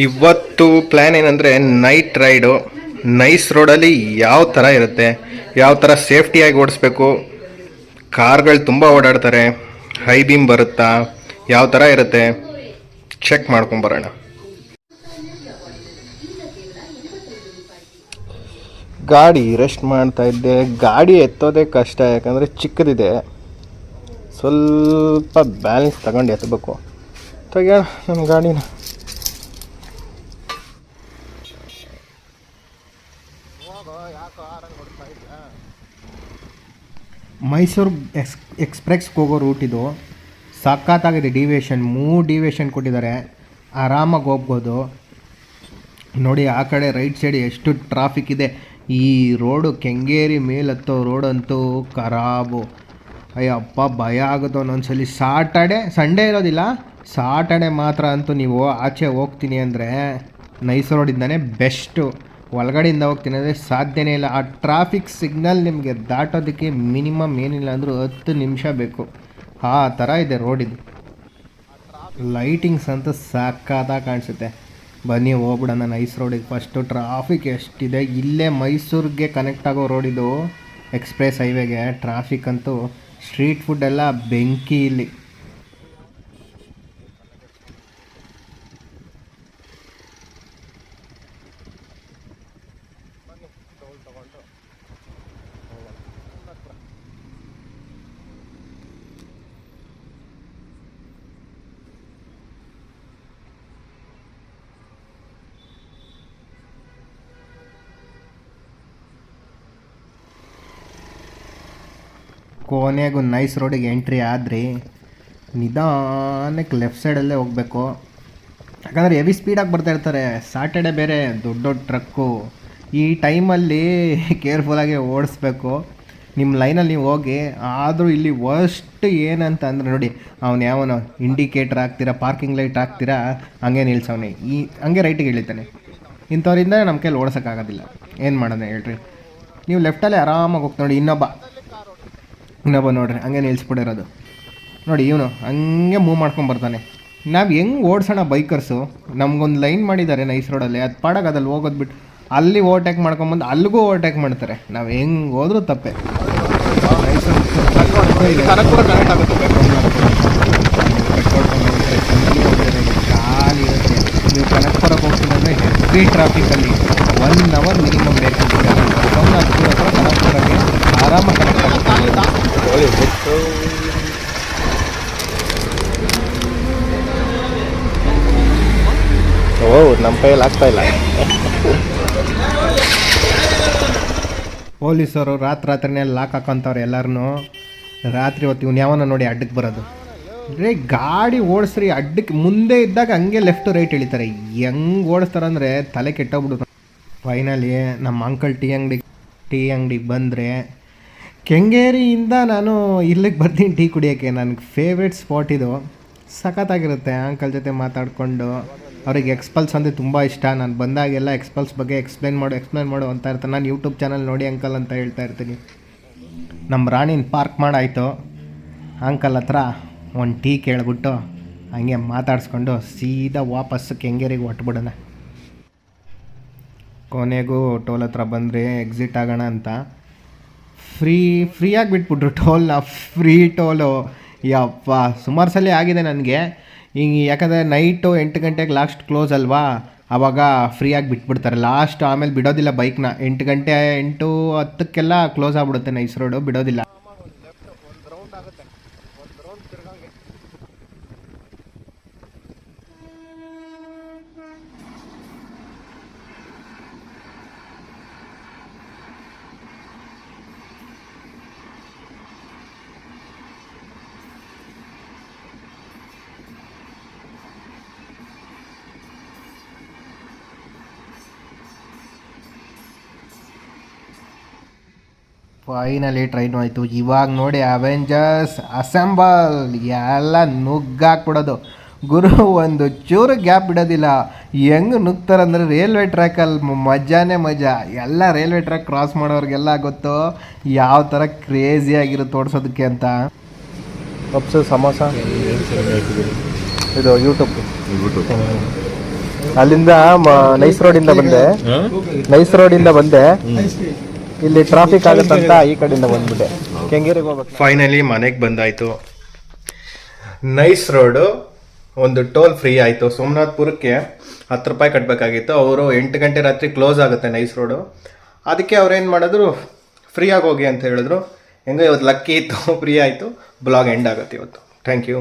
ಇವತ್ತು ಪ್ಲ್ಯಾನ್ ಏನಂದರೆ night raid. Nice ರೋಡಲ್ಲಿ ಯಾವ ಥರ ಇರುತ್ತೆ, ಯಾವ ಥರ ಸೇಫ್ಟಿಯಾಗಿ ಓಡಿಸ್ಬೇಕು, ಕಾರ್ಗಳು ತುಂಬ ಓಡಾಡ್ತಾರೆ, ಹೈ ಬೀಮ್ ಬರುತ್ತಾ, ಯಾವ ಥರ ಇರುತ್ತೆ ಚೆಕ್ ಮಾಡ್ಕೊಂಬರೋಣ. ಗಾಡಿ ರೆಸ್ಟ್ ಮಾಡ್ತಾ ಇದ್ದೆ. ಗಾಡಿ ಎತ್ತೋದೇ ಕಷ್ಟ, ಯಾಕಂದರೆ ಚಿಕ್ಕದಿದೆ. ಸ್ವಲ್ಪ ಬ್ಯಾಲೆನ್ಸ್ ತಗೊಂಡು ಎತ್ತಬೇಕು. ತೆಗಿಯೋಣ ನಮ್ಮ ಗಾಡಿನ. ಮೈಸೂರು ಎಕ್ಸ್ಪ್ರೆಸ್ಗೆ ಹೋಗೋ ರೂಟ್ ಇದು. ಸಖತ್ತಾಗಿದೆ. ಡಿವಿಯೇಷನ್ 3 ಡಿವಿಯೇಷನ್ ಕೊಟ್ಟಿದ್ದಾರೆ, ಆರಾಮಾಗಿ ಹೋಗ್ಬೋದು. ನೋಡಿ ಆ ಕಡೆ ರೈಟ್ ಸೈಡ್ ಎಷ್ಟು ಟ್ರಾಫಿಕ್ ಇದೆ. ಈ ರೋಡು ಕೆಂಗೇರಿ ಮೇಲತ್ತೋ ರೋಡಂತೂ ಖರಾಬು. ಅಯ್ಯಪ್ಪ ಭಯ ಆಗುತ್ತೆ ಒಂದೊಂದ್ಸಲಿ. ಸಂಡೇ ಇರೋದಿಲ್ಲ, ಸಾಟರ್ಡೆ ಮಾತ್ರ ಅಂತೂ ನೀವು ಆಚೆ ಹೋಗ್ತೀನಿ ಅಂದರೆ ನೈಸ್ ರೋಡಿಂದನೇ ಬೆಸ್ಟು. ಒಳಗಡೆಯಿಂದ ಹೋಗ್ತೀನಿ ಅಂದರೆ ಸಾಧ್ಯನೇ ಇಲ್ಲ. ಆ ಟ್ರಾಫಿಕ್ ಸಿಗ್ನಲ್ ನಿಮಗೆ ದಾಟೋದಕ್ಕೆ ಮಿನಿಮಮ್ ಏನಿಲ್ಲ ಅಂದರೂ 10 ನಿಮಿಷ ಬೇಕು. ಆ ಥರ ಇದೆ ರೋಡಿದು. ಲೈಟಿಂಗ್ಸ್ ಅಂತೂ ಸಕ್ಕತ್ತಾಗಿ ಕಾಣಿಸುತ್ತೆ. ಬನ್ನಿ ಹೋಗ್ಬಿಡೋಣ ನೈಸ್ ರೋಡಿಗೆ. ಫಸ್ಟು ಟ್ರಾಫಿಕ್ ಎಷ್ಟಿದೆ. ಇಲ್ಲೇ ಮೈಸೂರಿಗೆ ಕನೆಕ್ಟ್ ಆಗೋ ರೋಡಿದು, ಎಕ್ಸ್ಪ್ರೆಸ್ ಹೈವೇಗೆ. ಟ್ರಾಫಿಕ್ ಅಂತೂ ಸ್ಟ್ರೀಟ್ ಫುಡ್ ಎಲ್ಲ ಬೆಂಕಿ ಇಲ್ಲಿ. ಕೊನೆಗೂ ನೈಸ್ ರೋಡಿಗೆ ಎಂಟ್ರಿ ಆದರೆ ನಿಧಾನಕ್ಕೆ ಲೆಫ್ಟ್ ಸೈಡಲ್ಲೇ ಹೋಗಬೇಕು. ಯಾಕಂದರೆ ಹೆವಿ ಸ್ಪೀಡಾಗಿ ಬರ್ತಾ ಇರ್ತಾರೆ. ಸಾಟರ್ಡೆ ಬೇರೆ, ದೊಡ್ಡ ದೊಡ್ಡ ಟ್ರಕ್ಕು. ಈ ಟೈಮಲ್ಲಿ ಕೇರ್ಫುಲ್ಲಾಗಿ ಓಡಿಸ್ಬೇಕು. ನಿಮ್ಮ ಲೈನಲ್ಲಿ ನೀವು ಹೋಗಿ. ಆದರೂ ಇಲ್ಲಿ ವರ್ಸ್ಟ್ ಏನಂತ ಅಂದರೆ ನೋಡಿ, ಅವನು ಯಾವನು ಇಂಡಿಕೇಟ್ರ್ ಹಾಕ್ತೀರಾ, ಪಾರ್ಕಿಂಗ್ ಲೈಟ್ ಹಾಕ್ತೀರಾ, ಹಂಗೆ ನಿಲ್ಸವನೆ, ಹಂಗೆ ರೈಟಿಗೆ ಇಳಿತಾನೆ. ಇಂಥವ್ರಿಂದ ನಮ್ಮ ಕೈಲಿ ಓಡಿಸೋಕ್ಕಾಗೋದಿಲ್ಲ. ಏನು ಮಾಡೋಣ ಹೇಳ್ರಿ. ನೀವು ಲೆಫ್ಟಲ್ಲೇ ಆರಾಮಾಗಿ ಹೋಗ್ತಾ ನೋಡಿ. ಇನ್ನೊಬ್ಬ ನೋಡ್ರಿ ಹಂಗೆ ನಿಲ್ಸ್ಬಿಟ್ಟಿರೋದು ನೋಡಿ. ಇವನು ಹಂಗೆ ಮೂವ್ ಮಾಡ್ಕೊಂಡು ಬರ್ತಾನೆ. ನಾವು ಹೆಂಗೆ ಓಡಿಸೋಣ ಬೈಕರ್ಸು? ನಮಗೊಂದು ಲೈನ್ ಮಾಡಿದ್ದಾರೆ ನೈಸ್ ರೋಡಲ್ಲಿ, ಅದು ಪಾಡಾಗ ಅದಲ್ಲಿ ಹೋಗೋದು ಬಿಟ್ಟು ಅಲ್ಲಿ ಓವರ್ಟೇಕ್ ಮಾಡ್ಕೊಂಬಂದು ಅಲ್ಲಿಗೂ ಓವರ್ಟೇಕ್ ಮಾಡ್ತಾರೆ. ನಾವು ಹೆಂಗೆ ಹೋದ್ರೂ ತಪ್ಪೆ. ಖಾಲಿ ಇರುತ್ತೆ. ನೀವು ಕನಕಪುರಕ್ಕೆ ಹೋಗ್ತೀನಿ ಅಂದರೆ ಹೆವಿ ಟ್ರಾಫಿಕಲ್ಲಿ 1 ಅವರ್ ಮಿನಿಮಮ್ ಬೇಕು. ಕನಕಪುರಕ್ಕೆ ಆರಾಮಾಗಿ ಕನೆಕ್ಟ್ ಆಗುತ್ತೆ. ನಮ್ಮ ಕೈಯಲ್ಲಿ ಆಗ್ತಾ ಇಲ್ಲ. ಪೊಲೀಸರು ರಾತ್ರಿನೇ ಲಾಕ್ ಹಾಕೊಂತವ್ರೆ ಎಲ್ಲರೂ. ರಾತ್ರಿ ಹೊತ್ತು ಇವ್ನು ಯಾವನ ನೋಡಿ ಅಡ್ಡಕ್ಕೆ ಬರೋದು. ರೇ ಗಾಡಿ ಓಡಿಸ್ರಿ, ಅಡ್ಡಕ್ಕೆ ಮುಂದೆ ಇದ್ದಾಗ ಹಂಗೆ ಲೆಫ್ಟ್ ರೈಟ್ ಇಳಿತಾರೆ. ಹೆಂಗೆ ಓಡಿಸ್ತಾರಂದರೆ ತಲೆ ಕೆಟ್ಟೋಗ್ಬಿಡು. ಫೈನಲಿ ನಮ್ಮ ಅಂಕಲ್ ಟೀ ಅಂಗಡಿಗೆ ಬಂದರೆ, ಕೆಂಗೇರಿಯಿಂದ ನಾನು ಇಲ್ಲಿಗೆ ಬರ್ತೀನಿ ಟೀ ಕುಡಿಯೋಕ್ಕೆ. ನನಗೆ ಫೇವ್ರೆಟ್ ಸ್ಪಾಟ್ ಇದು. ಸಖತ್ತಾಗಿರುತ್ತೆ. ಅಂಕಲ್ ಜೊತೆ ಮಾತಾಡಿಕೊಂಡು, ಅವ್ರಿಗೆ ಎಕ್ಸ್ಪಲ್ಸ್ ಅಂದರೆ ತುಂಬ ಇಷ್ಟ. ನಾನು ಬಂದಾಗೆಲ್ಲ ಎಕ್ಸ್ಪಲ್ಸ್ ಬಗ್ಗೆ ಎಕ್ಸ್ಪ್ಲೇನ್ ಮಾಡು ಅಂತ ಇರ್ತಾರೆ. ನಾನು ಯೂಟ್ಯೂಬ್ ಚಾನಲ್ ನೋಡಿ ಅಂಕಲ್ ಅಂತ ಹೇಳ್ತಾ ಇರ್ತೀನಿ. ನಮ್ಮ ರಾಣಿನ ಪಾರ್ಕ್ ಮಾಡಾಯಿತು. ಅಂಕಲ್ ಹತ್ರ ಒಂದು ಟೀ ಕೇಳಿಬಿಟ್ಟು ಹಂಗೆ ಮಾತಾಡಿಸ್ಕೊಂಡು ಸೀದಾ ವಾಪಸ್ಸು ಕೆಂಗೇರಿಗೆ ಹೊಟ್ಬಿಡೋಣ. ಕೊನೆಗೂ ಟೋಲ್ ಹತ್ರ ಬಂದರೆ ಎಕ್ಸಿಟ್ ಆಗೋಣ ಅಂತ ಫ್ರೀಯಾಗಿ ಬಿಟ್ಬಿಟ್ರು ಟೋಲ್ನ. ಫ್ರೀ ಟೋಲು ಯಪ್ಪ ಸುಮಾರು ಸಲ ಆಗಿದೆ ನನಗೆ ಹಿಂಗೆ. ಯಾಕಂದರೆ ನೈಟು 8 ಗಂಟೆಗೆ ಲಾಸ್ಟ್ ಕ್ಲೋಸ್ ಅಲ್ವಾ, ಆವಾಗ ಫ್ರೀಯಾಗಿ ಬಿಟ್ಬಿಡ್ತಾರೆ ಲಾಸ್ಟ್. ಆಮೇಲೆ ಬಿಡೋದಿಲ್ಲ ಬೈಕ್ನ. 8 ಗಂಟೆ 8:10ಕ್ಕೆಲ್ಲ ಕ್ಲೋಸ್ ಆಗಿಬಿಡುತ್ತೆ ನೈಸ್ ರೋಡು, ಬಿಡೋದಿಲ್ಲ. ಫೈನಲಿ ಟ್ರೈನು ಆಯಿತು. ಇವಾಗ ನೋಡಿ ಅವೆಂಜರ್ಸ್ ಅಸೆಂಬಲ್ ಎಲ್ಲ ನುಗ್ಗಾಕ್ಬಿಡೋದು. ಗುರು ಒಂದು ಚೂರು ಗ್ಯಾಪ್ ಬಿಡೋದಿಲ್ಲ. ಹೆಂಗೆ ನುಗ್ತಾರಂದ್ರೆ ರೈಲ್ವೆ ಟ್ರ್ಯಾಕಲ್ಲಿ ಮಜಾನೇ ಮಜಾ. ಎಲ್ಲ ರೈಲ್ವೆ ಟ್ರ್ಯಾಕ್ ಕ್ರಾಸ್ ಮಾಡೋರಿಗೆಲ್ಲ ಗೊತ್ತು ಯಾವ ಥರ ಕ್ರೇಜಿಯಾಗಿರುತ್ತೆ ಓಡಿಸೋದಕ್ಕೆ ಅಂತ. ಪಪ್ಸು ಸಮೋಸ ಇದು ಯೂಟ್ಯೂಬ್ ಅಲ್ಲಿಂದ ನೈಸ್ ರೋಡಿಂದ ಬಂದೆ ಇಲ್ಲಿ ಟ್ರಾಫಿಕ್ ಆಗುತ್ತಂತ ಈ ಕಡೆಯಿಂದ ಬಂದ್ಬಿಟ್ಟೆ ಕೆಂಗೇರಿಗೆ ಹೋಗ್ಬೇಕು. ಫೈನಲಿ ಮನೆಗೆ ಬಂದಾಯ್ತು. ನೈಸ್ ರೋಡು ಒಂದು ಟೋಲ್ ಫ್ರೀ ಆಯಿತು. ಸೋಮನಾಥ್ಪುರಕ್ಕೆ 10 ರೂಪಾಯಿ ಕಟ್ಟಬೇಕಾಗಿತ್ತು. ಅವರು 8 ಗಂಟೆ ರಾತ್ರಿ ಕ್ಲೋಸ್ ಆಗುತ್ತೆ ನೈಸ್ ರೋಡು. ಅದಕ್ಕೆ ಅವ್ರೇನು ಮಾಡಿದ್ರು, ಫ್ರೀಯಾಗಿ ಹೋಗಿ ಅಂತ ಹೇಳಿದ್ರು. ಹೆಂಗೋ ಇವತ್ತು ಲಕ್ಕಿ ಇತ್ತು, ಫ್ರೀ ಆಯಿತು. ಬ್ಲಾಗ್ ಎಂಡ್ ಆಗುತ್ತೆ ಇವತ್ತು. Thank you.